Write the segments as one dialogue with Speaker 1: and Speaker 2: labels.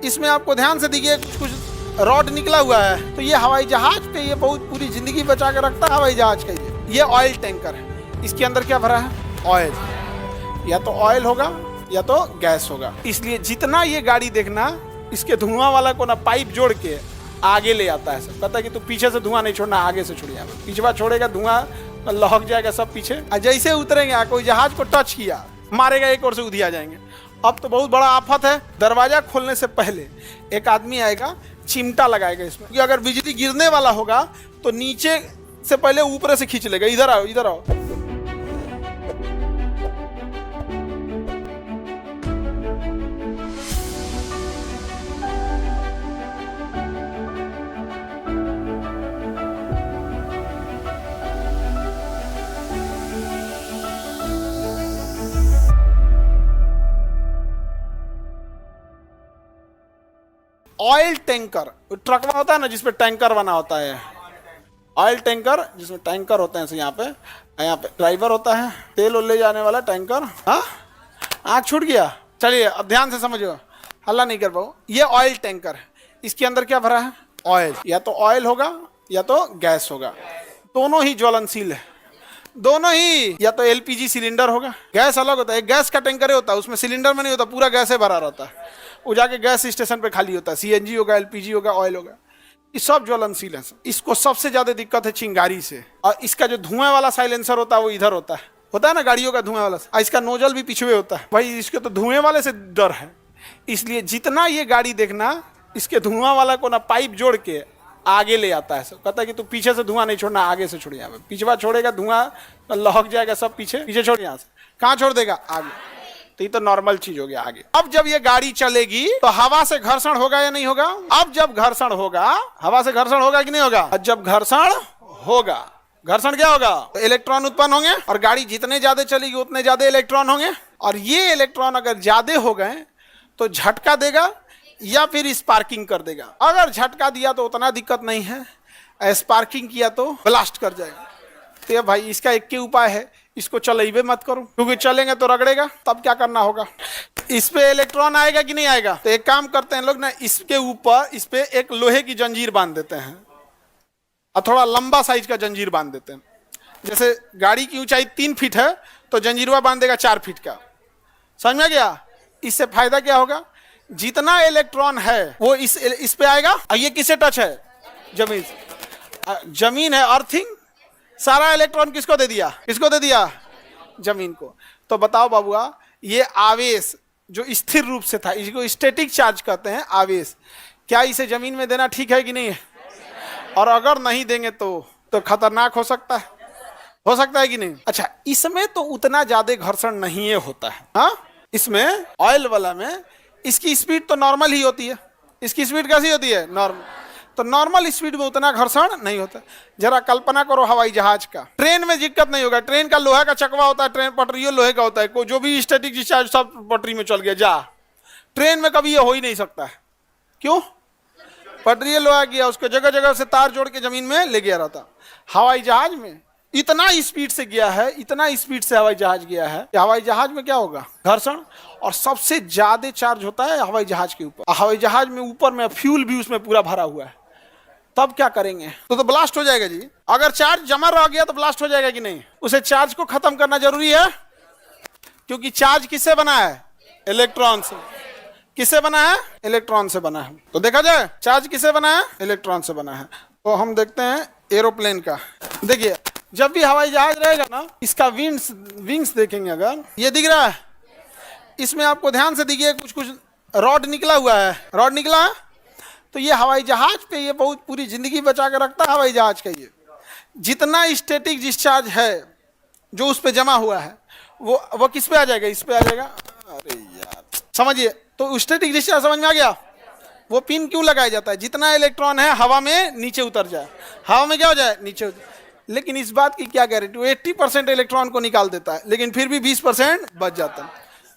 Speaker 1: इसमें आपको ध्यान से देखिए कुछ रॉड निकला हुआ है, तो ये हवाई जहाज पे ये बहुत पूरी जिंदगी बचा के रखता है हवाई जहाज का। ये ऑयल टैंकर है। इसके अंदर क्या भरा है? ऑयल। या तो ऑयल होगा या तो गैस होगा। इसलिए जितना ये गाड़ी देखना, इसके धुआं वाला को ना पाइप जोड़ के आगे ले आता है। सब कहता है कि तू पीछे से धुआं नहीं छोड़ना, आगे से छोड़िए। पिछवा छोड़ेगा धुआं लहक जाएगा सब पीछे। जैसे उतरेंगे कोई जहाज को टच किया, मारेगा, एक ओर से उधिया जाएंगे। अब तो बहुत बड़ा आफत है, दरवाजा खोलने से पहले एक आदमी आएगा, चिमटा लगाएगा इसमें कि अगर बिजली गिरने वाला होगा तो नीचे से पहले ऊपर से खींच लेगा। इधर आओ, इधर आओ। ऑयल टैंकर, ट्रक में होता है ना जिसपे टैंकर बना होता है, ऑयल टैंकर जिसमें टैंकर होते हैं। यहाँ पे ड्राइवर होता है, तेल ले जाने वाला टैंकर। हाँ, आँख छूट गया। चलिए अब ध्यान से समझो, हल्ला नहीं कर पाओ। ये ऑयल टैंकर है। इसके अंदर क्या भरा है? ऑयल। या तो ऑयल होगा या तो गैस होगा। दोनों ही ज्वलनशील है, दोनों ही। या तो एलपीजी सिलेंडर होगा, गैस अलग होता है। गैस का टैंकर होता है, उसमें सिलेंडर में नहीं होता, पूरा गैस से भरा रहता है। वो जाके गैस स्टेशन पे खाली होता है। सीएनजी होगा, एलपीजी होगा, ऑयल होगा। ये सब ज्वलनशील है। इसको सबसे ज्यादा दिक्कत है चिंगारी से। और इसका जो धुआं वाला साइलेंसर होता है वो इधर होता है ना गाड़ियों का धुआं वाला। इसका नोजल भी पिछवे होता है। भाई इसके तो धुएं वाले से डर है। इसलिए जितना ये गाड़ी देखना, इसके धुआं वाला को ना पाइप जोड़ के आगे ले आता है। सब कहता है कि तू पीछे से धुआं नहीं छोड़ना, आगे से छोड़िए। पिछवा छोड़ेगा धुआं लहक जाएगा सब पीछे। पीछे छोड़, यहाँ से कहाँ छोड़ देगा? आगे। तो ये तो नॉर्मल चीज हो गया। आगे अब जब ये गाड़ी चलेगी तो हवा से घर्षण होगा या नहीं होगा? अब जब घर्षण होगा, हवा से घर्षण होगा कि नहीं होगा? जब घर्षण होगा, घर्षण क्या होगा? तो इलेक्ट्रॉन उत्पन्न होंगे, और गाड़ी जितने ज्यादा चलेगी उतने ज्यादा इलेक्ट्रॉन होंगे। और ये इलेक्ट्रॉन अगर ज्यादा हो गए तो झटका देगा या फिर स्पार्किंग कर देगा। अगर झटका दिया तो उतना दिक्कत नहीं है, स्पार्किंग किया तो ब्लास्ट कर जाएगा। तो भाई इसका एक ही उपाय है, इसको चलेबे मत करो, क्योंकि चलेंगे तो रगड़ेगा। तब क्या करना होगा? इस पे इलेक्ट्रॉन आएगा कि नहीं आएगा? तो एक काम करते हैं लोग ना, इसके ऊपर इस पे एक लोहे की जंजीर बांध देते हैं, और थोड़ा लंबा साइज का जंजीर बांध देते हैं। जैसे गाड़ी की ऊंचाई 3 फीट है तो जंजीरवा बांध देगा 4 फीट का। समझ में गया? इससे फायदा क्या होगा? जितना इलेक्ट्रॉन है वो इस पे आएगा। और ये किससे टच है? जमीन से। जमीन है, अर्थिंग। सारा इलेक्ट्रॉन किसको दे दिया? किसको दे दिया? जमीन को। तो बताओ बाबुआ, ये आवेश जो स्थिर रूप से था, इसको स्टैटिक चार्ज कहते हैं, आवेश। क्या इसे जमीन में देना ठीक है कि नहीं है? और अगर नहीं देंगे तो खतरनाक हो सकता है कि नहीं? अच्छा, इसमें तो उतना ज्यादा घर्षण नहीं होता है। हाँ, इसमें ऑयल वाला में इसकी स्पीड तो नॉर्मल ही होती है। इसकी स्पीड कैसी होती है? नॉर्मल। तो नॉर्मल स्पीड में उतना घर्षण नहीं होता। जरा कल्पना करो हवाई जहाज का। ट्रेन में दिक्कत नहीं होगा, ट्रेन का लोहे का चकवा होता है, ट्रेन पटरियों लोहे का होता है। जो भी स्टैटिक डिस्चार्ज सब पटरी में चल गया जा। ट्रेन में कभी ये हो ही नहीं सकता है। क्यों? पटरी लोहा गया, उसको जगह जगह से तार जोड़ के जमीन में ले गया रहता। हवाई जहाज में इतना स्पीड से गया है, इतना स्पीड से हवाई जहाज गया है कि हवाई जहाज में क्या होगा? घर्षण। और सबसे ज्यादा चार्ज होता है हवाई जहाज के ऊपर। हवाई जहाज में ऊपर में फ्यूल भी उसमें पूरा भरा हुआ है। तब क्या करेंगे? तो ब्लास्ट हो जाएगा जी। अगर चार्ज जमा रह गया तो ब्लास्ट हो जाएगा कि नहीं? उसे चार्ज को खत्म करना जरूरी है, क्योंकि चार्ज किससे बना है? इलेक्ट्रॉन से। किससे बना है? इलेक्ट्रॉन से बना है। तो देखा जाए चार्ज किससे बना है? इलेक्ट्रॉन से बना है। तो हम देखते हैं एरोप्लेन का। देखिए, जब भी हवाई जहाज रहेगा ना, इसका विंग्स देखेंगे। अगर ये दिख रहा है, इसमें आपको ध्यान से देखिए कुछ रॉड निकला हुआ है। रॉड निकला है, तो ये हवाई जहाज पे ये बहुत पूरी जिंदगी बचा के रखता है हवाई जहाज का। ये जितना स्टैटिक डिस्चार्ज है जो उस पे जमा हुआ है वो किस पे आ जाएगा? इस पे आ जाएगा। अरे यार, समझिए। तो स्टैटिक डिस्चार्ज समझ में आ गया? वो पिन क्यों लगाया जाता है? जितना इलेक्ट्रॉन है हवा में नीचे उतर जाए। हवा में क्या हो जाए? नीचे उतर। लेकिन इस बात की क्या गारंटी? वो 80% इलेक्ट्रॉन को निकाल देता है, लेकिन फिर भी 20% बच जाता है।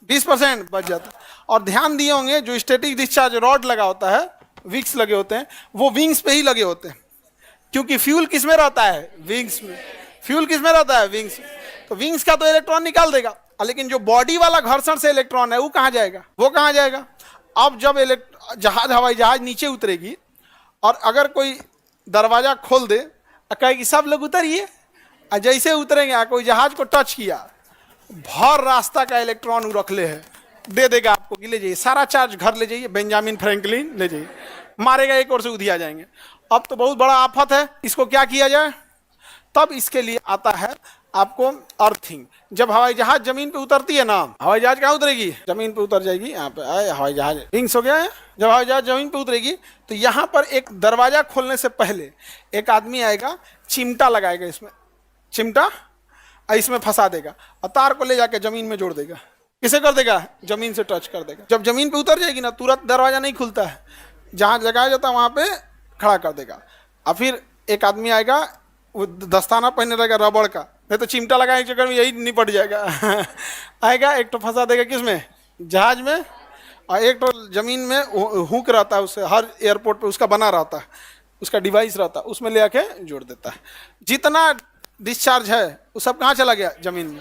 Speaker 1: 20% बच जाता है। और ध्यान दिए होंगे, जो स्टैटिक डिस्चार्ज रॉड लगा होता है, विंग्स लगे होते हैं, वो विंग्स पे ही लगे होते हैं। क्योंकि फ्यूल किस में रहता है? विंग्स में। फ्यूल किस में रहता है? विंग्स। तो विंग्स का तो इलेक्ट्रॉन निकाल देगा, लेकिन जो बॉडी वाला घर्षण से इलेक्ट्रॉन है वो कहाँ जाएगा? वो कहाँ जाएगा? अब जब जहाज हवाई जहाज नीचे उतरेगी और अगर कोई दरवाजा खोल दे और कहेगी सब लोग उतरिए, और जैसे उतरेंगे कोई जहाज को टच किया, भर रास्ता का इलेक्ट्रॉन वो रख ले है, दे देगा आपको कि ले जाइए सारा चार्ज घर ले जाइए, बेंजामिन फ्रैंकलिन ले जाइए, मारेगा एक और से उधिया जाएंगे। अब तो बहुत बड़ा आफत है, इसको क्या किया जाए? तब इसके लिए आता है आपको अर्थिंग। जब हवाई जहाज जमीन पे उतरती है ना, हवाई जहाज कहाँ उतरेगी? जमीन पे उतर जाएगी। यहाँ पे आए हवाई जहाज विंग्स हो गया है। जब हवाई जहाज जमीन पे उतरेगी तो यहाँ पर एक दरवाजा खोलने से पहले एक आदमी आएगा, चिमटा लगाएगा, इसमें चिमटा इसमें फंसा देगा और तार को ले जाके जमीन में जोड़ देगा। किसे कर देगा? जमीन से टच कर देगा। जब जमीन पे उतर जाएगी ना, तुरंत दरवाजा नहीं खुलता है, जहाँ लगाया जाता है वहाँ पे खड़ा कर देगा। और फिर एक आदमी आएगा, वो दस्ताना पहने रहेगा रबड़ का, नहीं तो चिमटा लगाए चक्कर में यही निपट जाएगा। आएगा, एक तो फंसा देगा किसमें? जहाज में, और एक तो जमीन में हुक रहता है, उससे हर एयरपोर्ट पे उसका बना रहता है, उसका डिवाइस रहता है, उसमें ले आके जोड़ देता है। जितना डिस्चार्ज है वो सब कहाँ चला गया? जमीन में।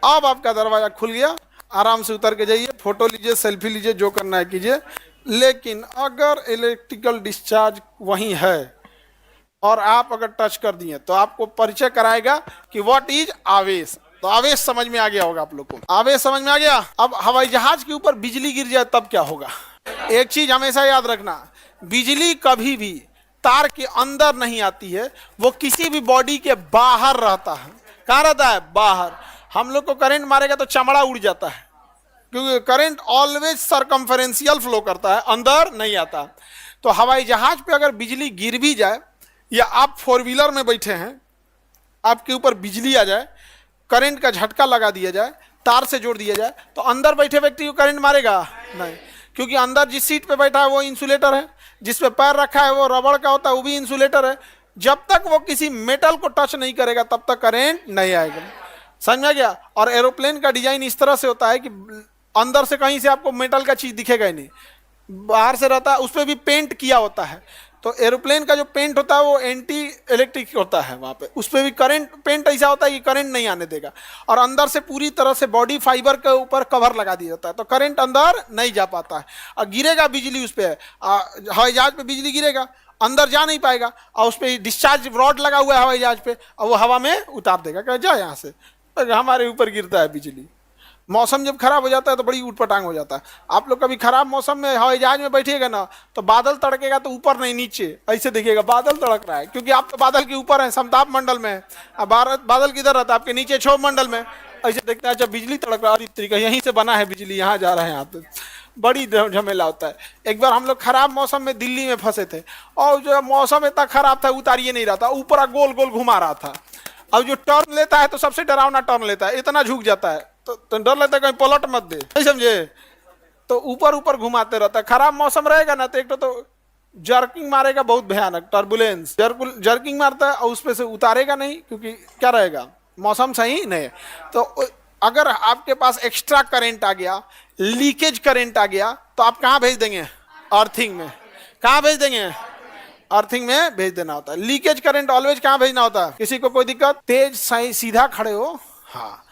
Speaker 1: अब आपका दरवाजा खुल गया, आराम से उतर के जाइए, फोटो लीजिए, सेल्फी लीजिए, जो करना है कीजिए। लेकिन अगर इलेक्ट्रिकल डिस्चार्ज वहीं है और आप अगर टच कर दिए तो आपको परिचय कराएगा कि व्हाट इज आवेश। तो आवेश समझ में आ गया होगा आप लोग को? आवेश समझ में आ गया। अब हवाई जहाज के ऊपर बिजली गिर जाए तब क्या होगा? एक चीज हमेशा याद रखना, बिजली कभी भी तार के अंदर नहीं आती है, वो किसी भी बॉडी के बाहर रहता है। कहाँ रहता है? बाहर। हम लोग को करंट मारेगा तो चमड़ा उड़ जाता है, क्योंकि करंट ऑलवेज सरकमफेरेंशियल फ्लो करता है, अंदर नहीं आता। तो हवाई जहाज पे अगर बिजली गिर भी जाए, या आप फोर व्हीलर में बैठे हैं, आपके ऊपर बिजली आ जाए, करंट का झटका लगा दिया जाए, तार से जोड़ दिया जाए, तो अंदर बैठे व्यक्ति को करंट मारेगा नहीं, क्योंकि अंदर जिस सीट पे बैठा है वो इंसुलेटर है, जिस पे पैर रखा है वो रबड़ का होता है, वो भी इंसुलेटर है। जब तक वो किसी मेटल को टच नहीं करेगा तब तक करंट नहीं आएगा। समझ में आ गया? और एरोप्लेन का डिजाइन इस तरह से होता है कि अंदर से कहीं से आपको मेटल का चीज दिखेगा ही नहीं, बाहर से रहता है, उस पर भी पेंट किया होता है। तो एरोप्लेन का जो पेंट होता है वो एंटी इलेक्ट्रिक होता है, वहाँ पे उस पर भी करंट पेंट ऐसा होता है कि करंट नहीं आने देगा, और अंदर से पूरी तरह से बॉडी फाइबर के ऊपर कवर लगा दिया जाता है, तो करंट अंदर नहीं जा पाता है। और गिरेगा बिजली उस पर, हवाई जहाज पे बिजली गिरेगा, अंदर जा नहीं पाएगा, और उस पर डिस्चार्ज रॉड लगा हुआ है हवाई जहाज पे, और वो हवा में उतार देगा, कह जा यहाँ से, हमारे ऊपर गिरता है बिजली। मौसम जब खराब हो जाता है तो बड़ी उटपटांग हो जाता है। आप लोग कभी खराब मौसम में हवाई जहाज में बैठिएगा ना, तो बादल तड़केगा तो ऊपर नहीं नीचे, ऐसे देखिएगा बादल तड़क रहा है, क्योंकि आप तो बादल के ऊपर हैं, समताप मंडल में है। अब बादल किधर रहता है? आपके नीचे क्षोभ मंडल में। ऐसे देखते हैं जब बिजली तड़क रहा है, तरीका यहीं से बना है बिजली, यहाँ जा रहे हैं आप, बड़ी झमेला होता है। एक बार हम लोग खराब मौसम में दिल्ली में फंसे थे, और जो मौसम इतना खराब था उतारिए नहीं रहा था, ऊपर गोल गोल घुमा रहा था। अब जो टर्न लेता है तो सबसे डरावना टर्न लेता है, इतना झुक जाता है तो डर लगता है कहीं पलट मत दे, नहीं समझे? तो ऊपर ऊपर घुमाते रहता है। खराब मौसम रहेगा ना तो एक तो जर्किंग मारेगा, बहुत भयानक टर्बुलेंस, जर्किंग मारता है, और उस पे से उतारेगा नहीं, क्योंकि क्या रहेगा? मौसम सही नहीं। तो अगर आपके पास एक्स्ट्रा करंट आ गया, लीकेज करंट आ गया, तो आप कहाँ भेज देंगे? अर्थिंग में। कहाँ भेज देंगे? अर्थिंग में भेज देना होता है। लीकेज करंट ऑलवेज कहाँ भेजना होता है? किसी को कोई दिक्कत? तेज सही सीधा खड़े हो, हाँ।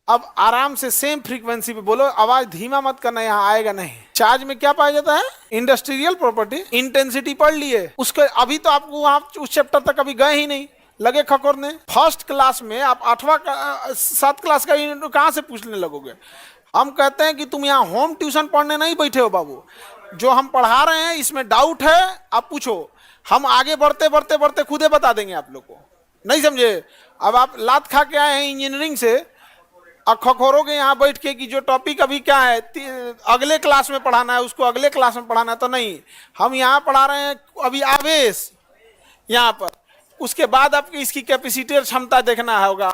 Speaker 1: अब आराम से सेम फ्रीक्वेंसी पे बोलो, आवाज धीमा मत करना, यहाँ आएगा नहीं। चार्ज में क्या पाया जाता है? Industrial property. इंटेंसिटी पढ़ लिए उसके, अभी तो आपको वहां उस चैप्टर तक कभी गए ही नहीं, लगे खकोरने। फर्स्ट क्लास में आप 7 क्लास का कहाँ से पूछने लगोगे? हम कहते हैं कि तुम यहाँ होम ट्यूशन पढ़ने नहीं बैठे हो बाबू, जो हम पढ़ा रहे हैं इसमें डाउट है आप पूछो, हम आगे बढ़ते बढ़ते बढ़ते खुदे बता देंगे आप लोग को, नहीं समझे? अब आप लात खा के आए हैं इंजीनियरिंग से, और खखोरोगे यहाँ बैठ के कि जो टॉपिक अभी क्या है अगले क्लास में पढ़ाना है, उसको अगले क्लास में पढ़ाना है, तो नहीं। हम यहाँ पढ़ा रहे हैं अभी आवेश यहाँ पर, उसके बाद आपकी इसकी कैपेसिटी और क्षमता देखना होगा,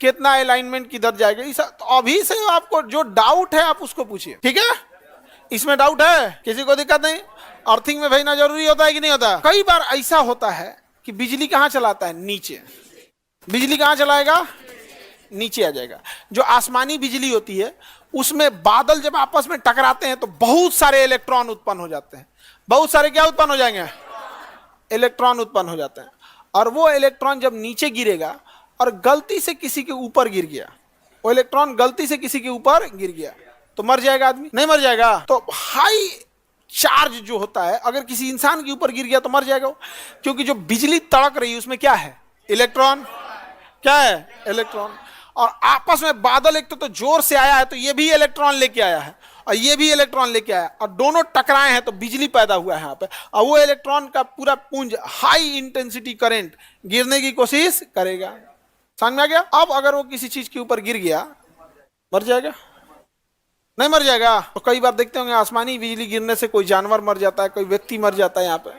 Speaker 1: कितना अलाइनमेंट किधर जाएगा, इस तो अभी से आपको जो डाउट है आप उसको पूछिए, ठीक है? इसमें डाउट है? किसी को दिक्कत नहीं? अर्थिंग में भेजना जरूरी होता है कि नहीं होता? कई बार ऐसा होता है कि बिजली कहाँ चलाता है? नीचे। बिजली कहाँ चलाएगा? नीचे आ जाएगा। जो आसमानी बिजली होती है उसमें बादल जब आपस में टकराते हैं तो बहुत सारे इलेक्ट्रॉन उत्पन्न हो जाते हैं। बहुत सारे क्या उत्पन्न हो जाएंगे? इलेक्ट्रॉन उत्पन्न हो जाते हैं। और वो इलेक्ट्रॉन जब नीचे गिरेगा और गलती से किसी के ऊपर गिर गया, वो इलेक्ट्रॉन गलती से किसी के ऊपर गिर गया, तो मर जाएगा आदमी? नहीं मर जाएगा। तो हाई चार्ज जो होता है अगर किसी इंसान के ऊपर गिर गया तो मर जाएगा वो, क्योंकि जो बिजली तड़क रही है उसमें क्या है, इलेक्ट्रॉन। क्या है, इलेक्ट्रॉन। और आपस में बादल एक तो जोर से आया है तो ये भी इलेक्ट्रॉन लेके आया है और ये भी इलेक्ट्रॉन लेके आया, और दोनों टकराए हैं तो बिजली पैदा हुआ है यहाँ पे, और वो इलेक्ट्रॉन का पूरा पुंज हाई इंटेंसिटी करंट गिरने की कोशिश करेगा। समझ में आ गया। अब अगर वो किसी चीज के ऊपर गिर गया, मर जाएगा, नहीं मर जाएगा। तो कई बार देखते होंगे आसमानी बिजली गिरने से कोई जानवर मर जाता है, कोई व्यक्ति मर जाता है यहाँ पे।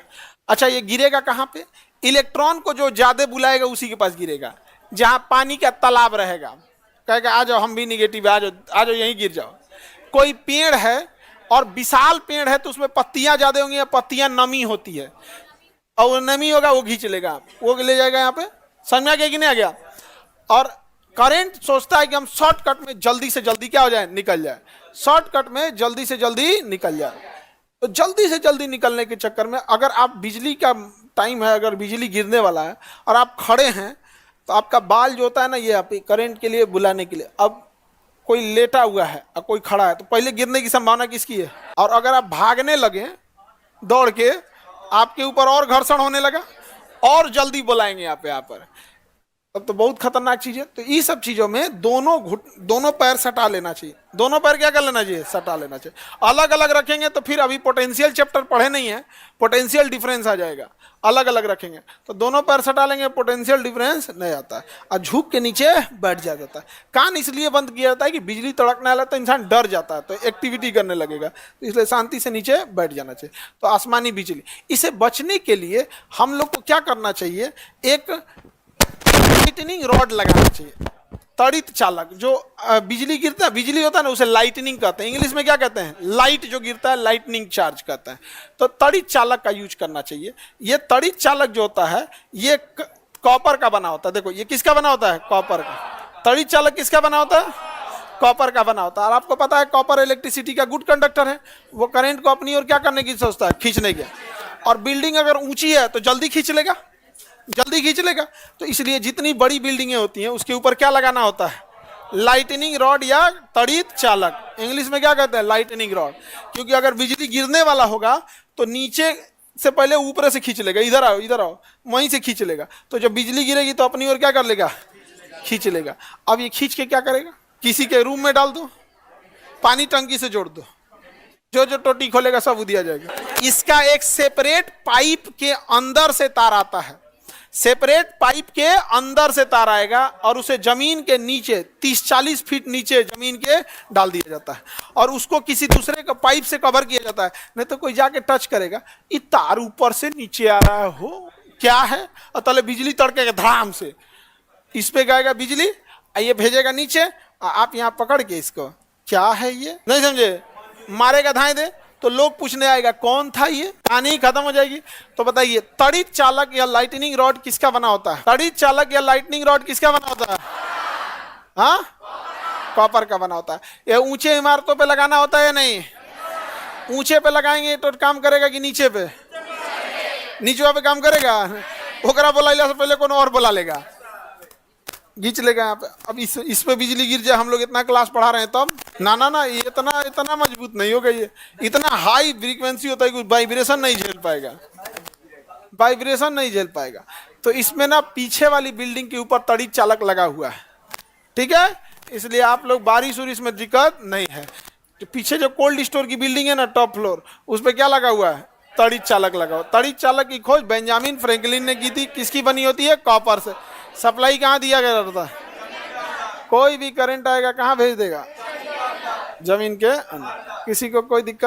Speaker 1: अच्छा, ये गिरेगा कहाँ पे, इलेक्ट्रॉन को जो ज्यादा बुलाएगा उसी के पास गिरेगा, जहां पानी का तालाब रहेगा, कहेगा आ जाओ हम भी निगेटिव, आ जाओ यहीं गिर जाओ। कोई पेड़ है और विशाल पेड़ है तो उसमें पत्तियां ज्यादा होंगी या पत्तियां नमी होती है, और वो नमी होगा वो खींच लेगा, वो ले जाएगा यहाँ पे। समझ में आ गया कि नहीं आ गया। और करंट सोचता है कि हम शॉर्टकट में जल्दी से जल्दी क्या हो जाए, निकल जाए, शॉर्टकट में जल्दी से जल्दी निकल जाए। तो जल्दी से जल्दी निकलने के चक्कर में अगर आप बिजली का टाइम है, अगर बिजली गिरने वाला है और आप खड़े हैं तो आपका बाल जो होता है ना, ये आप करंट के लिए बुलाने के लिए, अब कोई लेटा हुआ है और कोई खड़ा है तो पहले गिरने की संभावना किसकी है। और अगर आप भागने लगे दौड़ के, आपके ऊपर और घर्षण होने लगा और जल्दी बुलाएंगे यहाँ पर, तब तो बहुत खतरनाक चीज है। तो ये सब चीजों में दोनों पैर सटा लेना चाहिए। दोनों पैर क्या कर लेना चाहिए, सटा लेना चाहिए। अलग अलग रखेंगे तो फिर अभी पोटेंशियल चैप्टर पढ़े नहीं है, पोटेंशियल डिफरेंस आ जाएगा। अलग अलग रखेंगे तो दोनों पैर सटा लेंगे, पोटेंशियल डिफरेंस नहीं आता है, और झुक के नीचे बैठ जाता है। कान इसलिए बंद किया जाता है कि बिजली तड़कने वाला तो इंसान डर जाता है, तो एक्टिविटी करने लगेगा, तो इसलिए शांति से नीचे बैठ जाना चाहिए। तो आसमानी बिजली, इसे बचने के लिए हम लोग को क्या करना चाहिए, एक लाइटनिंग रॉड लगाना चाहिए। तड़ित चालक, जो बिजली गिरता है, बिजली होता है ना, उसे लाइटनिंग कहते हैं। इंग्लिश में क्या कहते हैं, लाइट जो गिरता है लाइटनिंग चार्ज कहते हैं। तो तड़ित चालक का यूज करना चाहिए। ये तड़ित चालक जो होता है ये कॉपर का बना होता है। देखो ये किसका बना होता है, कॉपर का। तड़ित चालक किसका बना होता है, कॉपर का बना होता है। और आपको पता है कॉपर इलेक्ट्रिसिटी का गुड कंडक्टर है, वो करंट को अपनी ओर क्या करने की सोचता है, खींचने की। और बिल्डिंग अगर ऊंची है तो जल्दी खींच लेगा, जल्दी खींच लेगा। तो इसलिए जितनी बड़ी बिल्डिंगें होती हैं उसके ऊपर क्या लगाना होता है, लाइटनिंग रॉड या तड़ित चालक। इंग्लिश में क्या कहते हैं, लाइटनिंग रॉड। क्योंकि अगर बिजली गिरने वाला होगा तो नीचे से पहले ऊपर से खींच लेगा, इधर आओ इधर आओ, वहीं से खींच लेगा। तो जब बिजली गिरेगी तो अपनी ओर क्या कर लेगा, खींच लेगा। अब ये खींच के क्या करेगा, किसी के रूम में डाल दो, पानी टंकी से जोड़ दो, जो जो टोटी खोलेगा सब दिया जाएगा। इसका एक सेपरेट पाइप के अंदर से तार आता है, सेपरेट पाइप के अंदर से तार आएगा और उसे जमीन के नीचे 30-40 फीट नीचे जमीन के डाल दिया जाता है, और उसको किसी दूसरे का पाइप से कवर किया जाता है। नहीं तो कोई जाके टच करेगा, ये तार ऊपर से नीचे आ रहा है, हो क्या है, और तले बिजली तड़केगा धड़ाम से, इस पे गएगा बिजली, ये भेजेगा नीचे, आप यहाँ पकड़ के इसको, क्या है ये, नहीं समझे, मारेगा धाए दे, तो लोग पूछने आएगा कौन था ये, कहानी खत्म हो जाएगी। तो बताइए तड़ित चालक या लाइटनिंग रॉड किसका बना होता है, तड़ित चालक या लाइटनिंग रॉड किसका बना होता है, हाँ, कॉपर का बना होता है। ये ऊंचे इमारतों पे लगाना होता है या नहीं, ऊंचे पे लगाएंगे तो काम करेगा कि नीचे पे, नीचे पे काम करेगा, ओकरा बुला से पहले कौन और बुला लेगा, खींच लेगा यहाँ पे। अब इस पे बिजली गिर जाए, हम लोग इतना क्लास पढ़ा रहे हैं तब, ना ना ना, ये इतना मजबूत नहीं होगा, ये इतना हाई फ्रीक्वेंसी होता है कि वाइब्रेशन नहीं झेल पाएगा, वाइब्रेशन नहीं झेल पाएगा। तो इसमें ना पीछे वाली बिल्डिंग के ऊपर तड़ित चालक लगा हुआ है, ठीक है, इसलिए आप लोग बारिश उरिश में दिक्कत नहीं है। तो पीछे जो कोल्ड स्टोर की बिल्डिंग है ना, टॉप फ्लोर, उस पर क्या लगा हुआ है, तड़ित चालक लगा हुआ। तड़ित चालक की खोज बेंजामिन फ्रैंकलिन ने की थी, किसकी बनी होती है, कॉपर से। सप्लाई कहाँ दिया गया रहता है, कोई भी करंट आएगा कहाँ भेज देगा, जमीन के अंदर। किसी को कोई दिक्कत